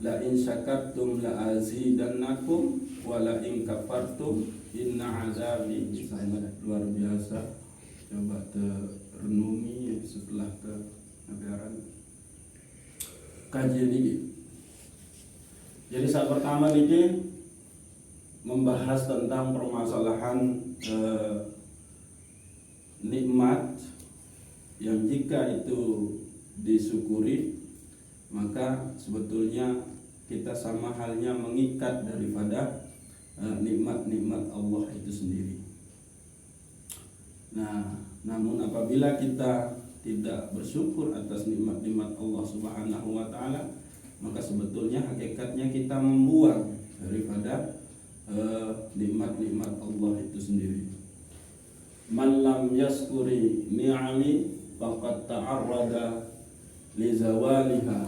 la in syakartum la azidannakum wa la in kafartum inna azabi sangat luar biasa. Coba renungi setelah keagaran kajian ini. Jadi saat pertama ini membahas tentang permasalahan nikmat yang jika itu disyukuri maka sebetulnya kita sama halnya mengikat daripada nikmat-nikmat Allah itu sendiri. Nah, namun apabila kita tidak bersyukur atas nikmat-nikmat Allah Subhanahu wa taala, maka sebetulnya hakikatnya kita membuang daripada nikmat-nikmat Allah itu sendiri. Man lam yaskuri ni'ami faqad ta'arrada li zawaliha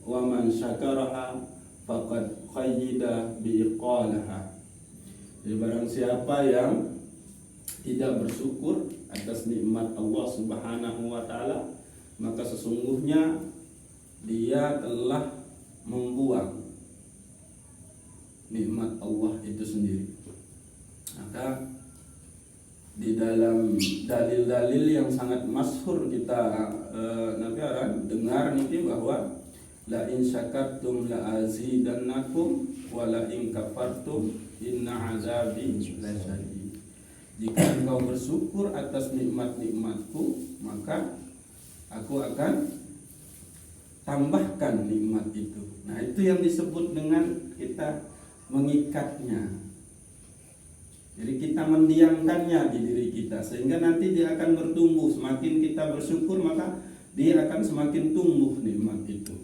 wa man syakaraha faqad qayyida bi iqalaha. Jadi barang siapa yang tidak bersyukur atas nikmat Allah Subhanahu wa taala, maka sesungguhnya dia telah membuang nikmat Allah itu sendiri. Maka di dalam dalil-dalil yang sangat masyhur kita dengar nanti bahwa la in syakartum la azidannakum wa la in kafartum inna azabi lasyadid. Jika engkau bersyukur atas nikmat-nikmatku, maka aku akan tambahkan nikmat itu. Nah, itu yang disebut dengan kita mengikatnya. Jadi kita mendiamkannya di diri kita sehingga nanti dia akan bertumbuh. Semakin kita bersyukur maka dia akan semakin tumbuh nikmat itu,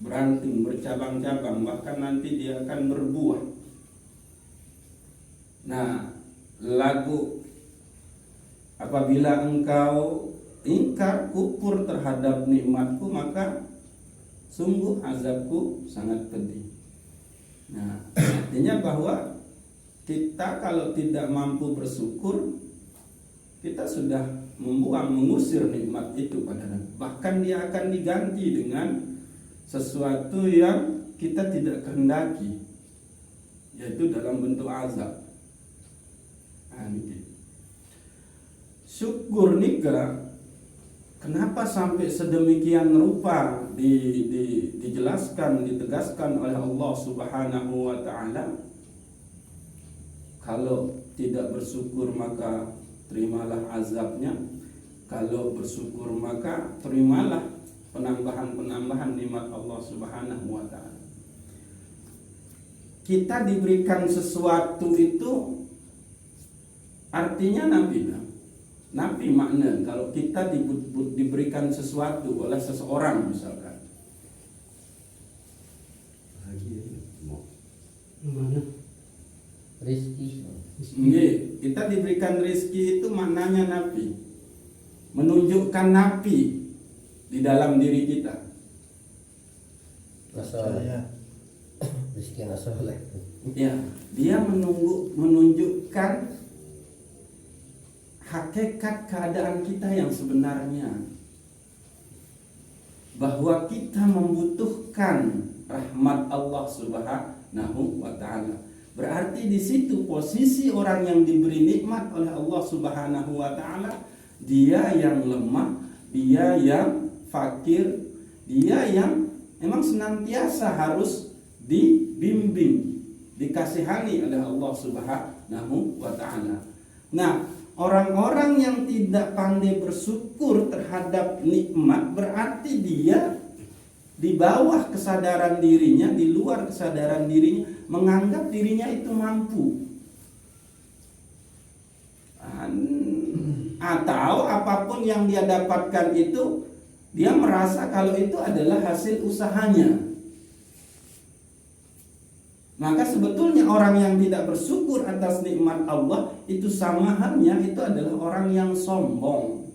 beranting, bercabang-cabang, bahkan nanti dia akan berbuah. Nah, lagu apabila engkau ingkar, kufur terhadap nikmatku, maka sungguh azabku sangat pedih. Nah, artinya bahwa kita kalau tidak mampu bersyukur, kita sudah mengusir nikmat itu padanya. Bahkan dia akan diganti dengan sesuatu yang kita tidak kehendaki, yaitu dalam bentuk azab. Nah, ini. Syukur nikah, kenapa sampai sedemikian rupa dijelaskan, ditegaskan oleh Allah Subhanahu wa taala? Kalau tidak bersyukur maka terimalah azabnya. Kalau bersyukur maka terimalah penambahan nikmat Allah Subhanahu wa taala. Kita diberikan sesuatu itu artinya nabi makna kalau kita diberikan sesuatu oleh seseorang misalkan. Rizki. Kita diberikan rizki itu maknanya nabi, menunjukkan nabi di dalam diri kita. Masalah rizki nasoleh. Ya, dia menunjukkan hakikat keadaan kita yang sebenarnya, bahwa kita membutuhkan rahmat Allah Subhanahu wa taala. Berarti di situ posisi orang yang diberi nikmat oleh Allah Subhanahu wa taala, dia yang lemah, dia yang fakir, dia yang memang senantiasa harus dibimbing, dikasihani oleh Allah Subhanahu wa taala. Nah, orang-orang yang tidak pandai bersyukur terhadap nikmat berarti dia di bawah kesadaran dirinya, di luar kesadaran dirinya, menganggap dirinya itu mampu. Atau apapun yang dia dapatkan itu, dia merasa kalau itu adalah hasil usahanya. Maka sebetulnya orang yang tidak bersyukur atas nikmat Allah itu sama halnya itu adalah orang yang sombong.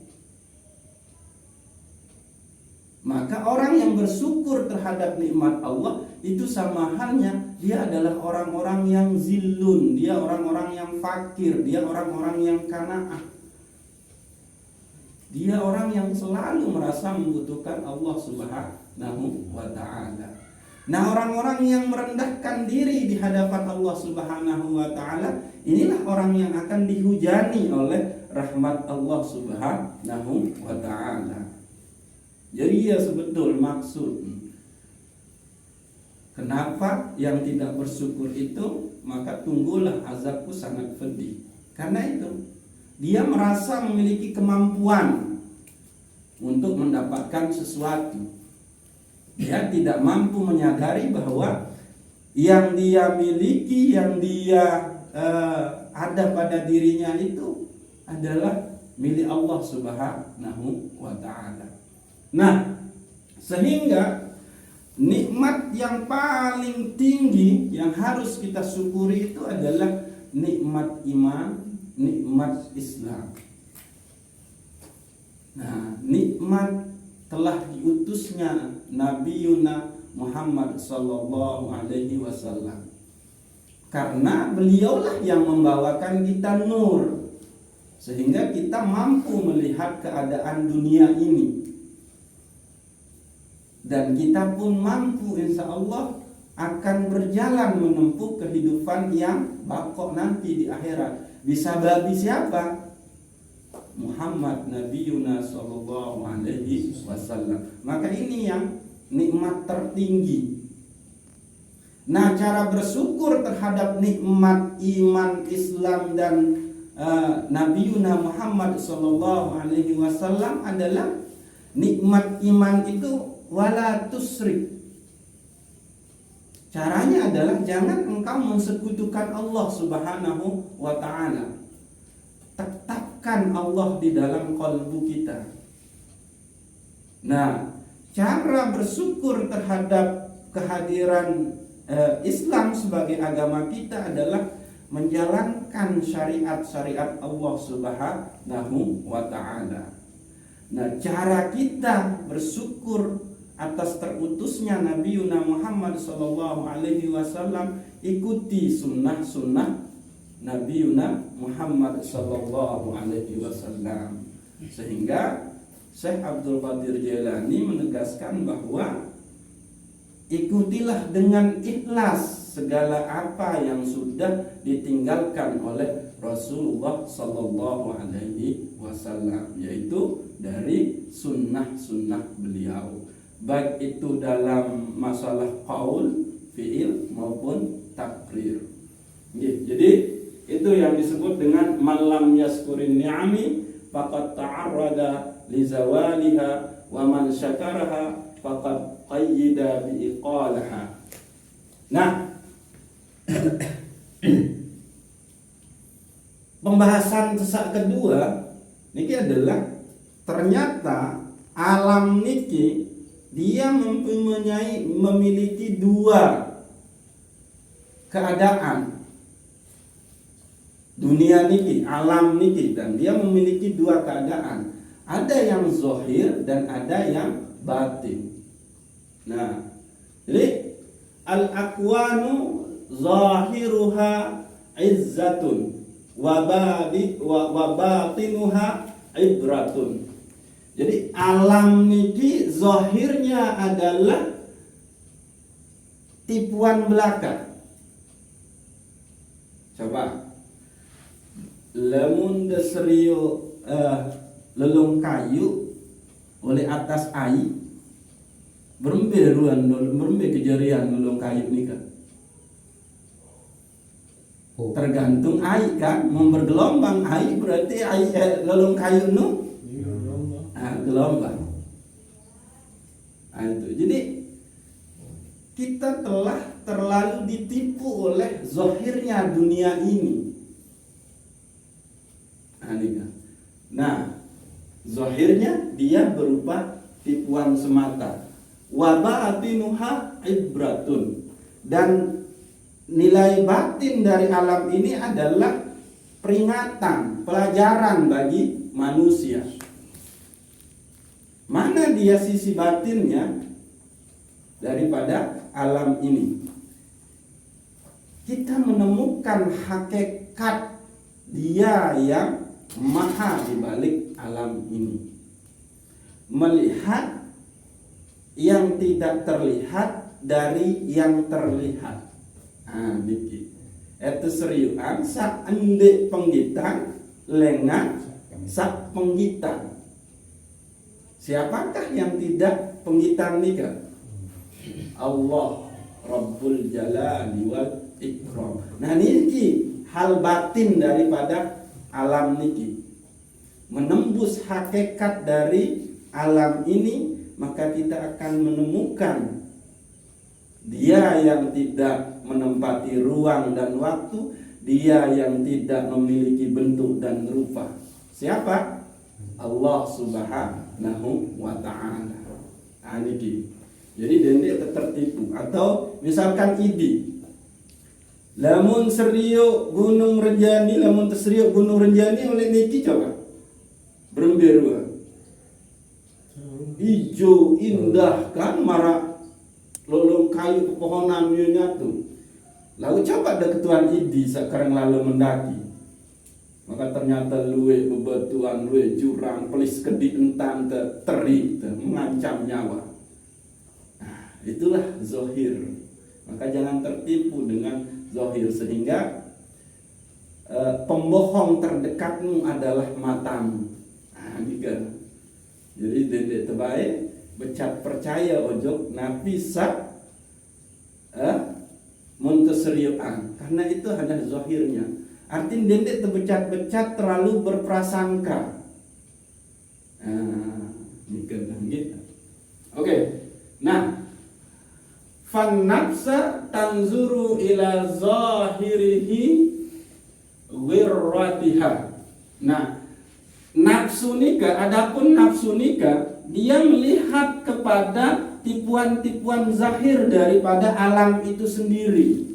Maka orang yang bersyukur terhadap nikmat Allah itu sama halnya dia adalah orang-orang yang zillun, dia orang-orang yang fakir, dia orang-orang yang qanaah. Dia orang yang selalu merasa membutuhkan Allah Subhanahu wa taala. Nah, orang-orang yang merendahkan diri di hadapan Allah Subhanahu wa taala, inilah orang yang akan dihujani oleh rahmat Allah Subhanahu wa taala. Jadi ya sebetul maksud kenapa yang tidak bersyukur itu, maka tunggulah azabku sangat pedih. Karena itu dia merasa memiliki kemampuan untuk mendapatkan sesuatu. Dia tidak mampu menyadari bahwa yang dia miliki, yang dia ada pada dirinya itu adalah milik Allah Subhanahu wa taala. Nah, sehingga nikmat yang paling tinggi yang harus kita syukuri itu adalah nikmat iman, nikmat Islam. Nah, nikmat telah diutusnya Nabi Muhammad sallallahu alaihi wasallam. Karena beliaulah yang membawakan kita nur, sehingga kita mampu melihat keadaan dunia ini. Dan kita pun mampu insya Allah akan berjalan menempuh kehidupan yang bakok nanti di akhirat. Bisa bagi siapa? Muhammad Nabiyuna sallallahu alaihi wasallam. Maka ini yang nikmat tertinggi. Nah, cara bersyukur terhadap nikmat iman, Islam dan Nabiyuna Muhammad sallallahu alaihi wasallam adalah nikmat iman itu wala tusrik. Caranya adalah jangan engkau mensekutukan Allah Subhanahu wa taala. Tetapkan Allah di dalam kalbu kita. Nah, cara bersyukur terhadap kehadiran Islam sebagai agama kita adalah menjalankan syariat-syariat Allah Subhanahu wa taala. Nah, cara kita bersyukur atas terutusnya Nabi Muhammad sallallahu alaihi wasallam, ikuti sunnah-sunnah Nabi Muhammad sallallahu alaihi wasallam. Sehingga Syekh Abdul Qadir Jailani menegaskan bahwa ikutilah dengan ikhlas segala apa yang sudah ditinggalkan oleh Rasulullah sallallahu alaihi wasallam, yaitu dari sunnah-sunnah beliau, baik itu dalam masalah qaul, fi'il maupun takrir. Jadi itu yang disebut dengan malam yaskurin ni'ami faqad ta'arrada li zawaliha wa man syakaraha faqad qayyida bi iqalaha. Nah, pembahasan sesak kedua niki adalah ternyata alam niki dia memiliki dua keadaan. Dunia niki, alam niki, dan dia memiliki dua keadaan. Ada yang zahir dan ada yang batin. Nah, jadi al-akwanu zahiruha izzatun wa batinuha ibratun. Jadi alam niki zahirnya adalah tipuan belaka. Coba lamun desrio lelong kayu oleh atas air berembe kejarian lelong kayu ni kan tergantung air kan, mau bergelombang air berarti air lelong kayu nu gelombang. Itu jadi kita telah terlalu ditipu oleh zahirnya dunia ini. Nah, zahirnya dia berupa tipuan semata. Wa batinuha ibratun. Dan nilai batin dari alam ini adalah peringatan, pelajaran bagi manusia. Mana dia sisi batinnya daripada alam ini? Kita menemukan hakikat dia yang maha di balik alam ini, melihat yang tidak terlihat dari yang terlihat. Niki. Itu seriuan sak endek penggitan lengan sak penggitan. Siapakah yang tidak penggitan nika? Allah Rabbul Jalali wal Ikram. Nah niki hal batin daripada alam niki. Menembus hakikat dari alam ini, maka kita akan menemukan dia yang tidak menempati ruang dan waktu, dia yang tidak memiliki bentuk dan rupa. Siapa? Allah Subhanahu wa ta'ala. Niki. Jadi dendek tertipu. Atau misalkan idi, lamun seriuk Gunung Renjani, lamun terseriuk Gunung Renjani oleh niki coba beremberua ijo indah kan, marak lolong kayu pepohonan nyatu. Lalu coba ada ketuan idi sekarang lalu mendaki, maka ternyata luwe bebatuan, luwe jurang, pelis kedik entan teri mengancam nyawa. Nah, itulah zohir. Maka jangan tertipu dengan zohir, sehingga pembohong terdekatmu adalah matamu. Jadi dendek terbaik becat percaya ojok nabi sak munteseriuan, karena itu hanya zohirnya. Artinya dendek terbecat-becat terlalu berprasangka. Gitu. Oke. Nah, fan nafsa tanzuru ila zahirihi wirratiha. Nah, nafsu nikah, adapun nafsu nikah, dia melihat kepada tipuan-tipuan zahir daripada alam itu sendiri.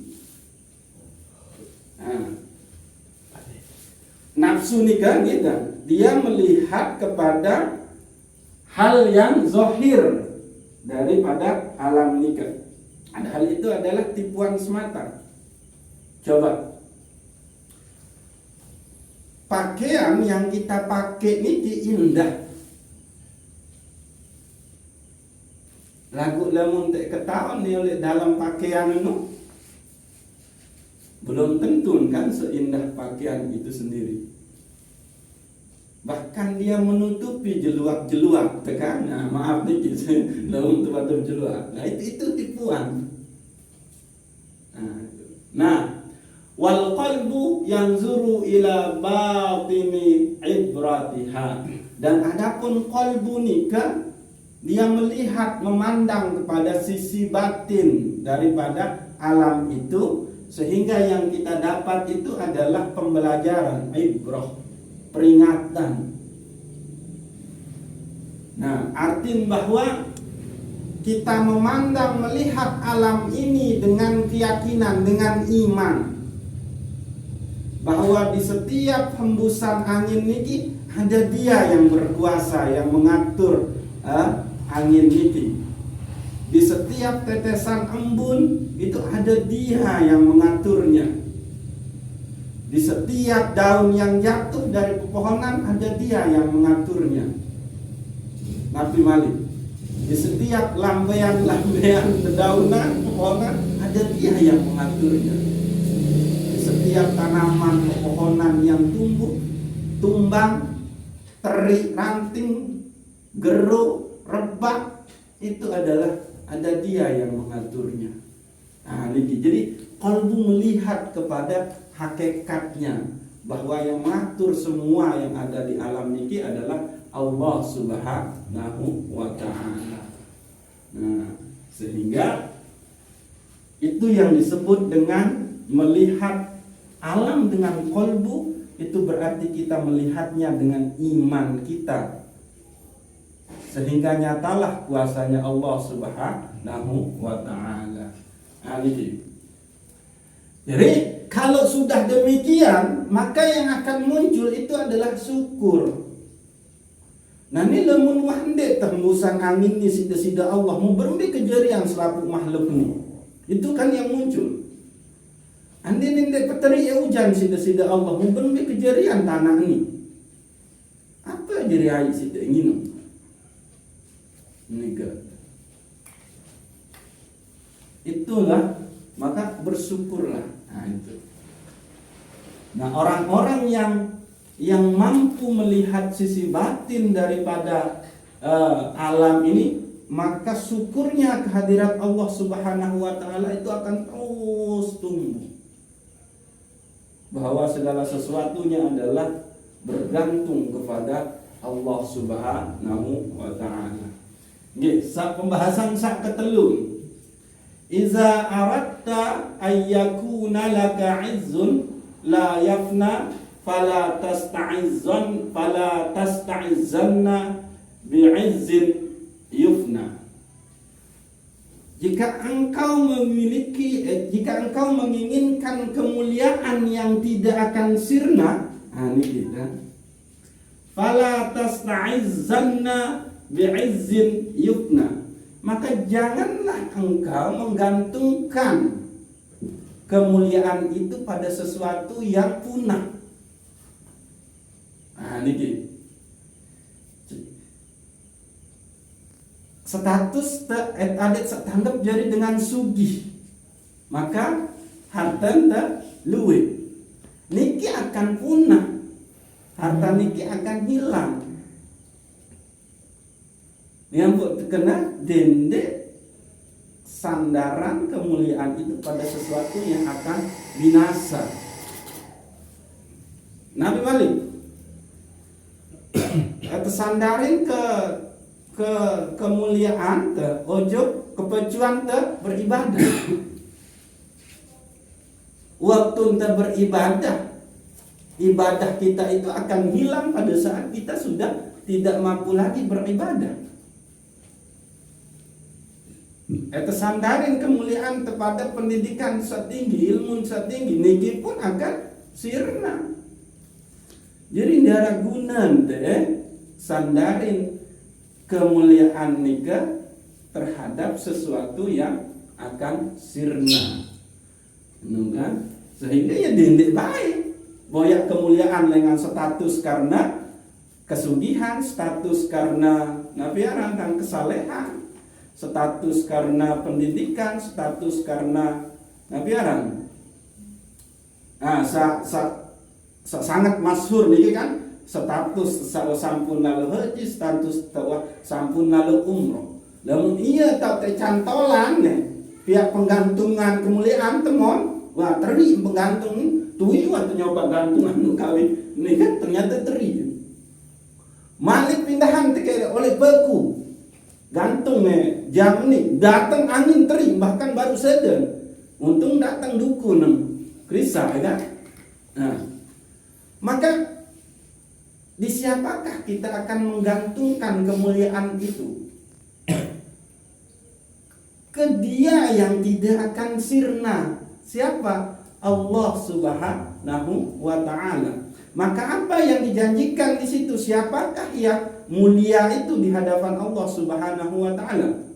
Nafsu nikah gitu, dia melihat kepada hal yang zahir daripada alam nikah. Hal itu adalah tipuan semata. Coba, pakaian yang kita pakai ini indah. Lagu lamun tak ketahuan ni oleh dalam pakaian itu belum tentu kan seindah pakaian itu sendiri. Bahkan dia menutupi jeluak-jeluak tekan. Maaf dikit, lamun tempat jeluak. Nah itu tipuan. Nah, wal qalbu yanzuru ila batini ibratiha. Dan adapun qalbu nikah, dia melihat, memandang kepada sisi batin daripada alam itu, sehingga yang kita dapat itu adalah pembelajaran, ibrah, peringatan. Nah, artinya bahwa kita memandang, melihat alam ini dengan keyakinan, dengan iman, bahwa di setiap hembusan angin ini ada dia yang berkuasa, yang mengatur angin ini. Di setiap tetesan embun itu ada dia yang mengaturnya. Di setiap daun yang jatuh dari pepohonan ada dia yang mengaturnya. Nabi Malik. Di setiap lambaian-lambaian dedaunan pepohonan ada dia yang mengaturnya. Di setiap tanaman pepohonan yang tumbuh, tumbang, teri, ranting, geruk, rebak, itu adalah ada dia yang mengaturnya. Nah, ini jadi qalbu melihat kepada hakikatnya, bahwa yang mengatur semua yang ada di alam ini adalah Allah Subhanahu wa ta'ala. Nah, sehingga itu yang disebut dengan melihat alam dengan qalbu, itu berarti kita melihatnya dengan iman kita, sehingga nyatalah kuasanya Allah Subhanahu wa ta'ala. Jadi kalau sudah demikian, maka yang akan muncul itu adalah syukur. Nah ini lemun wahde tembusan angin ni sida-sida Allah mau berembe kejadian selaku makhluk ni. Itu kan yang muncul. Andi nindek peteri ya hujan sida-sida Allah mau berembe kejadian tanah ni. Apa jadi air sida ingin? Nika. itulah maka bersyukurlah. Nah itu. Nah orang-orang yang mampu melihat sisi batin daripada alam ini, maka syukurnya kehadirat Allah Subhanahu wa taala itu akan terus tumbuh. Bahwa segala sesuatunya adalah bergantung kepada Allah Subhanahu wa taala. Nggih, pembahasan sak ketelu. Iza aratta ayyakuna laka izzun la yafna fala tasta'izzanna bi'izzin yufna. Jika engkau menginginkan kemuliaan yang tidak akan sirna, ini kita. Fala tasta'izzanna bi'izzin yufna. Maka janganlah engkau menggantungkan kemuliaan itu pada sesuatu yang punah. Ini status adet tanggap jadi dengan sugih, maka harta luwe niki akan punah, harta niki akan hilang. Yang kena dende sandaran kemuliaan itu pada sesuatu yang akan binasa. Nabi balik atau sandarin ke kemuliaan ojo kepecuan beribadah. Waktu beribadah, ibadah kita itu akan hilang pada saat kita sudah tidak mampu lagi beribadah. Sandarin kemuliaan kepada pendidikan setinggi, ilmu setinggi, niki pun akan sirna. Jadi ndara gunan sandarin kemuliaan nika terhadap sesuatu yang akan sirna. Kan? Sehingga ya dendek baik. Boyak kemuliaan dengan status karena kesugihan, status karena nafiaran dan kesalehan, status karena pendidikan, status karena nafiaran. Sangat masyhur niki kan, status sampun lalu haji, status sampun lalu umroh. Lamun iya tak cantolan pihak penggantungan kemuliaan temon, wah teri penggantung tuwi waktu nyoba gantungan nu kawin, ini kan ternyata teri. Malik pindahan oleh beku. Gantung jam ini datang angin teri, bahkan baru sedang. Untung datang dukun krisah kan. Nah, maka di siapakah kita akan menggantungkan kemuliaan itu? Ke Dia yang tidak akan sirna. Siapa? Allah Subhanahu wa taala. Maka apa yang dijanjikan di situ? Siapakah yang mulia itu di hadapan Allah Subhanahu wa taala?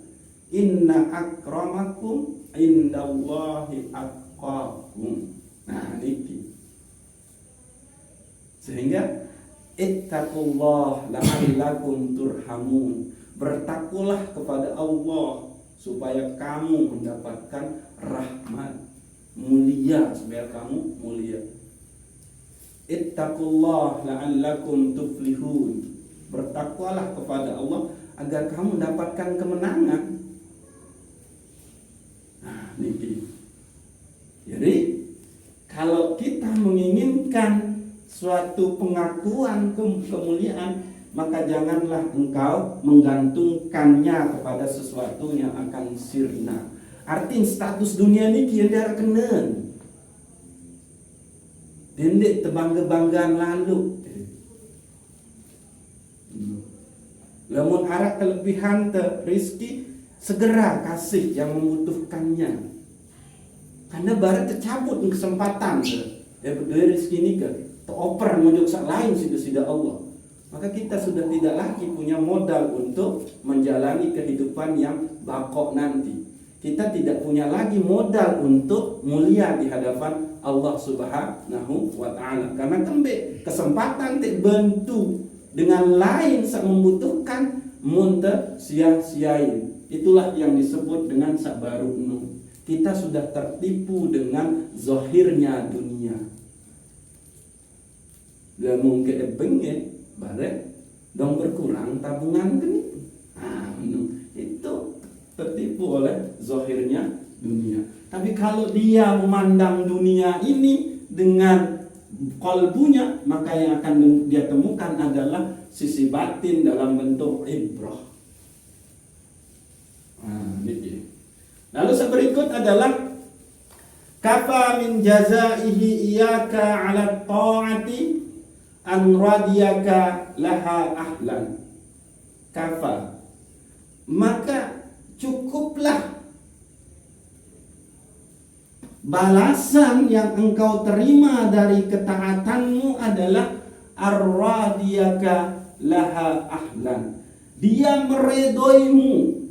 Inna akramakum indallahi atqakum. Nah, niki. Sehingga ittaqullah la'allakum turhamun. Bertakwalah kepada Allah supaya kamu mendapatkan rahmat, mulia, supaya kamu mulia. Ittaqullah la'allakum tuflihun. Bertakwalah kepada Allah agar kamu mendapatkan kemenangan. Nah, niki. Jadi kalau kita menginginkan suatu pengakuan kemuliaan, maka janganlah engkau menggantungkannya kepada sesuatu yang akan sirna. Artinya status dunia ini kiandar kenen. Dendek tebangga-banggaan lalu. Lamun arah kelebihan rizki, segera kasih yang membutuhkannya. Karena barat tercabut kesempatan berdua rizki ini teroper menuju sak lain sida Allah. Maka kita sudah tidak lagi punya modal untuk menjalani kehidupan yang bakok nanti. Kita tidak punya lagi modal untuk mulia di hadapan Allah Subhanahu wa taala. Karena tembe kesempatan te bentu dengan lain sak membutuhkan munte sia-siain. Itulah yang disebut dengan sabaru kita sudah tertipu dengan zahirnya dunia. Gak mungkin pengen bareng dong berkurang tabungan kan itu tertipu oleh zahirnya dunia. Tapi kalau dia memandang dunia ini dengan qalbunya, maka yang akan dia temukan adalah sisi batin dalam bentuk ibrah. Lalu seberikut adalah kafa min jazaihi iyyaka 'ala ta'ati an radiyaka laha ahlan. Kafa, maka cukuplah balasan yang engkau terima dari ketaatanmu adalah ar-radiyaka laha ahlan. Dia meredoimu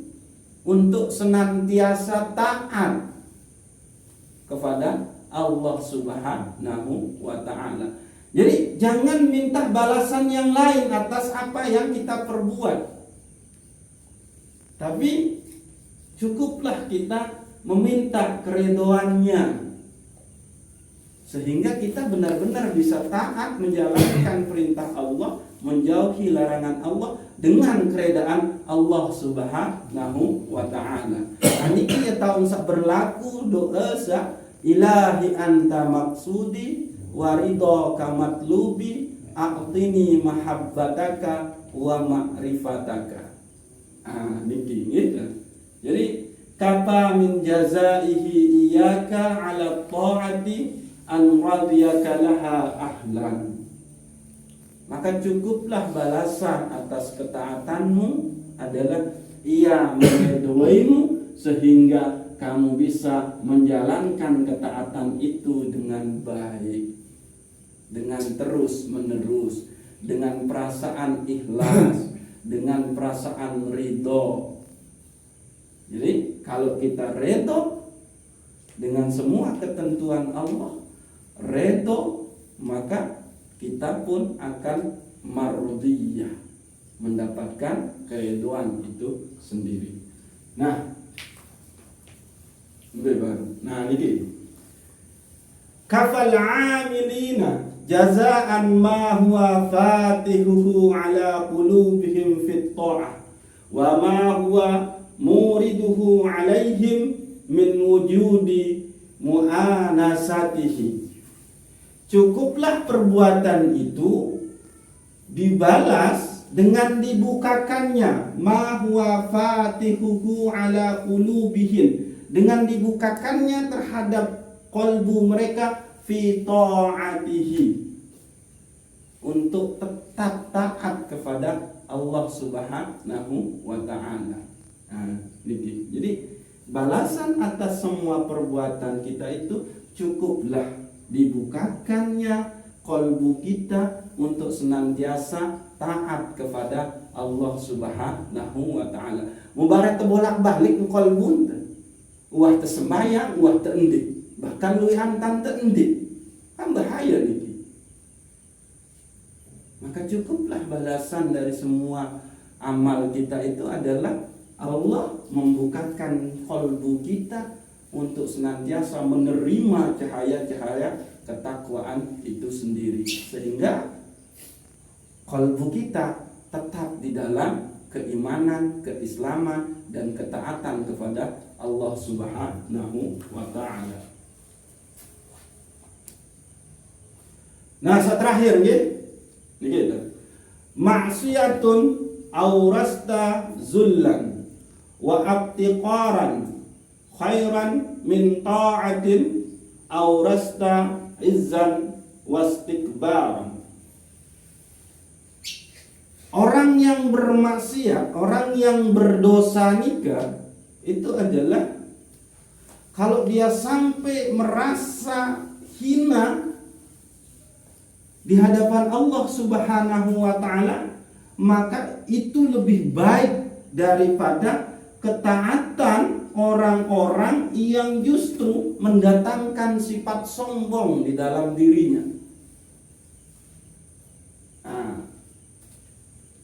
untuk senantiasa taat kepada Allah Subhanahu wa ta'ala. Jadi jangan minta balasan yang lain atas apa yang kita perbuat, tapi cukuplah kita meminta keredoannya, sehingga kita benar-benar bisa taat menjalankan perintah Allah, menjauhi larangan Allah dengan keredaan Allah Subhanahu wa ta'ala. Ini kita tahu berlaku doa sa ilahi anta maksudi waridaka matlubi a'tini mahabbataka wa ma'rifataka. Niki gitu. Jadi kata min jazaihi iyyaka 'ala ta'ati an radiyaka laha ahlan. Maka cukuplah balasan atas ketaatanmu adalah ia meridhoimu sehingga kamu bisa menjalankan ketaatan itu dengan baik, dengan terus menerus, dengan perasaan ikhlas, dengan perasaan ridho. Jadi kalau kita ridho dengan semua ketentuan Allah, ridho, maka kita pun akan mardiyah, mendapatkan keridhaan itu sendiri. Nah, ini kafal amilina jazaan ma huwa fatihuhu ala qulubihim fit ta'ah wa ma huwa muriduhu alaihim min wujudi mu'anasatihi. Cukuplah perbuatan itu dibalas dengan dibukakannya ma huwa fatihuhu ala qulubihim, dengan dibukakannya terhadap qalbu mereka fi ta'atihi, untuk tetap taat kepada Allah Subhanahu wa ta'ala. Jadi balasan atas semua perbuatan kita itu cukuplah dibukakannya qalbu kita untuk senantiasa taat kepada Allah Subhanahu wa ta'ala. Mubarak terbolak-balik ke qalbu wah tersembayang, wah terendik, bahkan luihan tan terendik, kan bahaya nih. Maka cukuplah balasan dari semua amal kita itu adalah Allah membukakan qalbu kita untuk senantiasa menerima cahaya-cahaya ketakwaan itu sendiri, sehingga qalbu kita tetap di dalam keimanan, keislaman, dan ketaatan kepada Allah Subhanahu wa ta'ala. Nah, terakhir gitu. Maksiyatun aurasta zullan wa abtiqaran khairan min ta'atin aurasta izzan wastikbaran. Orang yang bermaksiat, orang yang berdosa nikah, itu adalah kalau dia sampai merasa hina di hadapan Allah Subhanahu wa ta'ala, maka itu lebih baik daripada ketaatan orang-orang yang justru mendatangkan sifat sombong di dalam dirinya.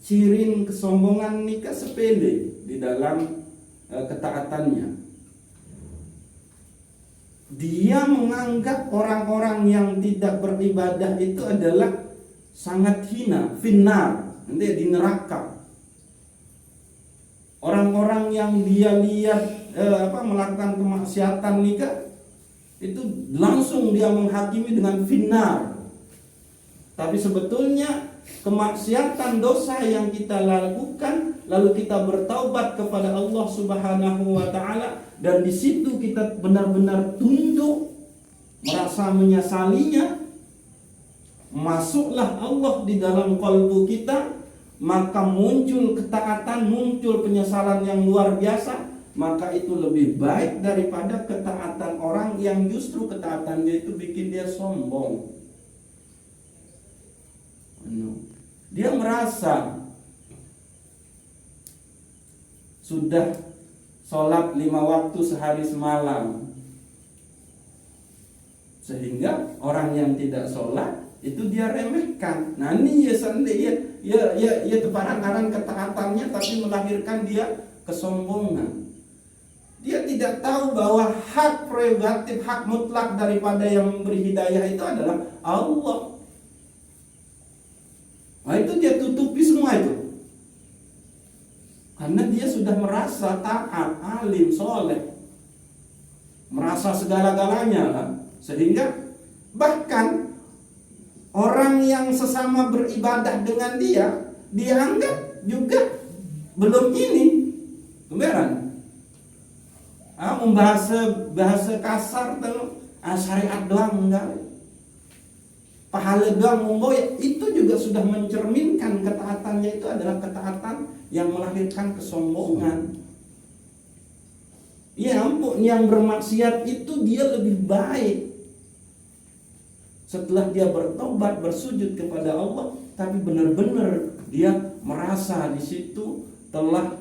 Ciri kesombongan nikah sepele di dalam ketaatannya. dia menganggap orang-orang yang tidak beribadah itu adalah sangat hina, finnar, nanti di neraka. Orang-orang yang dia lihat melakukan kemaksiatan nikah itu langsung dia menghakimi dengan finnar. Tapi sebetulnya kemaksiatan dosa yang kita lakukan lalu kita bertaubat kepada Allah Subhanahu wa taala dan di situ kita benar-benar tunduk merasa menyesalinya, masuklah Allah di dalam kalbu kita, maka muncul ketaatan, muncul penyesalan yang luar biasa, maka itu lebih baik daripada ketaatan orang yang justru ketaatannya itu bikin dia sombong. Dia merasa sudah sholat 5 waktu sehari semalam, sehingga orang yang tidak sholat itu dia remehkan. Nah ini ya sendiri ya tebaran ketaatannya tapi melahirkan dia kesombongan. Dia tidak tahu bahwa hak prerogatif, hak mutlak daripada yang memberi hidayah itu adalah Allah. Nah itu dia tutupi semua itu, karena dia sudah merasa taat, alim, soleh, merasa segala-galanya lah. Sehingga bahkan orang yang sesama beribadah dengan dia dianggap juga belum ini kebenaran. Bahasa kasar tuh syariat doang enggak, pahala doang monggo, itu juga sudah mencerminkan ketaatannya itu adalah ketaatan yang melahirkan kesombongan. Ya ampun, yang bermaksiat itu dia lebih baik setelah dia bertobat, bersujud kepada Allah, tapi benar-benar dia merasa di situ telah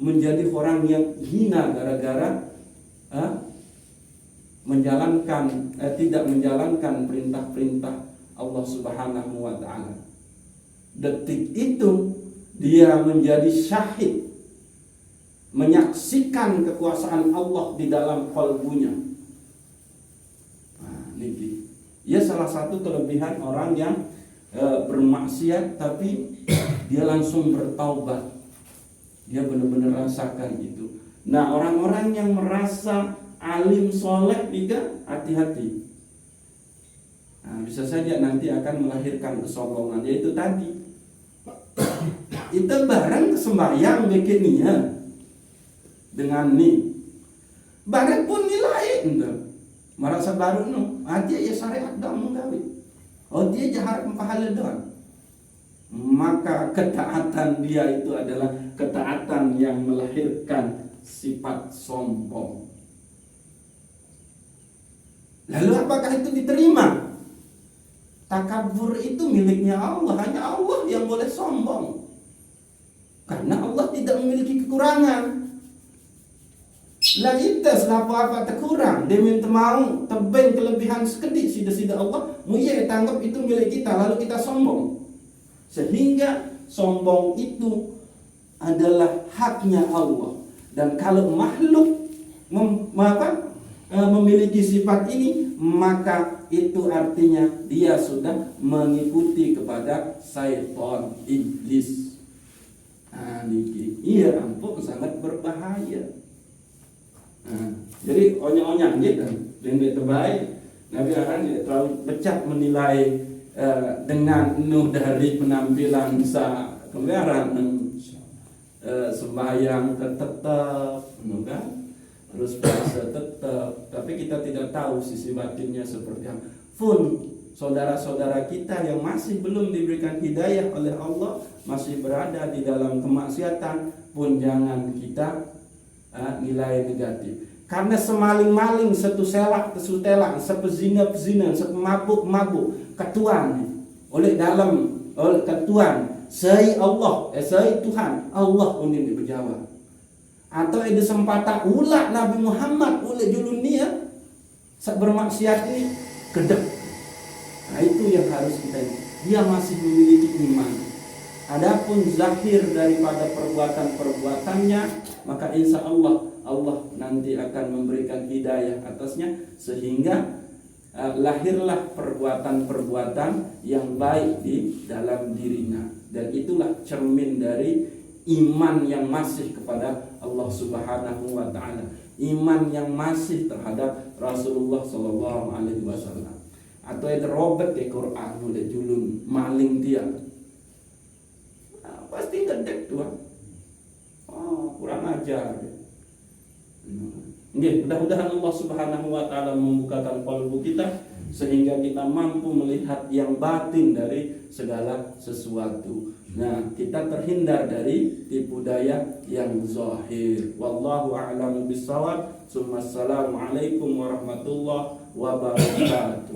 menjadi orang yang hina gara-gara tidak menjalankan perintah-perintah Allah Subhanahu wa taala. Detik itu dia menjadi syahid, menyaksikan kekuasaan Allah di dalam kalbunya. Nah, ini ya salah satu kelebihan orang yang bermaksiat tapi dia langsung bertaubat. Dia benar-benar rasakan itu. Nah, orang-orang yang merasa alim soleh juga hati-hati. Nah, bisa saja nanti akan melahirkan kesombongan. Yaitu tadi itu barang sembahyang bikinnya dengan nih barang pun nilai itu merasa baru dia ya syariat dah menggawi. Dia jahat pahala doang. Maka ketaatan dia itu adalah ketaatan yang melahirkan sifat sombong. Lalu apakah itu diterima? Takabur itu miliknya Allah, hanya Allah yang boleh sombong. Karena Allah tidak memiliki kekurangan. Lah itas apa terkurang, dia minta mau tebeng kelebihan sekedik sida-sida Allah, muya tanggap itu milik kita lalu kita sombong. Sehingga sombong itu adalah haknya Allah. Dan kalau makhluk memiliki sifat ini, maka itu artinya dia sudah mengikuti kepada syaitan, iblis. Iya ampun, sangat berbahaya. Jadi onya-onya gitu, yang terbaik Nabi akan terlalu becak menilai dengan nuh dari penampilan kebenaran sembahyang tetap kan, terus puasa tetap, tapi kita tidak tahu sisi batinnya seperti apa. Pun saudara-saudara kita yang masih belum diberikan hidayah oleh Allah, masih berada di dalam kemaksiatan, pun jangan kita nilai negatif. Karena semaling-maling, setuselak, sepezina-pezina, sepemabuk-mabuk, ketuan oleh ketuan, sei Allah, sei Tuhan, Allah unin berjawab. Atau ada sempatan ulah Nabi Muhammad oleh dunia bermaksiat ini gedek. Nah itu yang harus kita, dia masih memiliki iman. Adapun zahir daripada perbuatan-perbuatannya, maka insya Allah Allah nanti akan memberikan hidayah atasnya, sehingga lahirlah perbuatan-perbuatan yang baik di dalam dirinya. Dan itulah cermin dari iman yang masih kepada Allah Subhanahu wa taala, iman yang masih terhadap Rasulullah sallallahu alaihi wasallam. Atau itu robet di Quran oleh julun maling dia. Pasti gedek tuh. Kurang ajar. Mudah-mudahan Allah Subhanahu wa taala membukakan qalbu kita sehingga kita mampu melihat yang batin dari segala sesuatu. Nah, kita terhindar dari tipu daya yang zahir. Wallahu a'lamu bissawab. Assalamualaikum warahmatullahi wabarakatuh.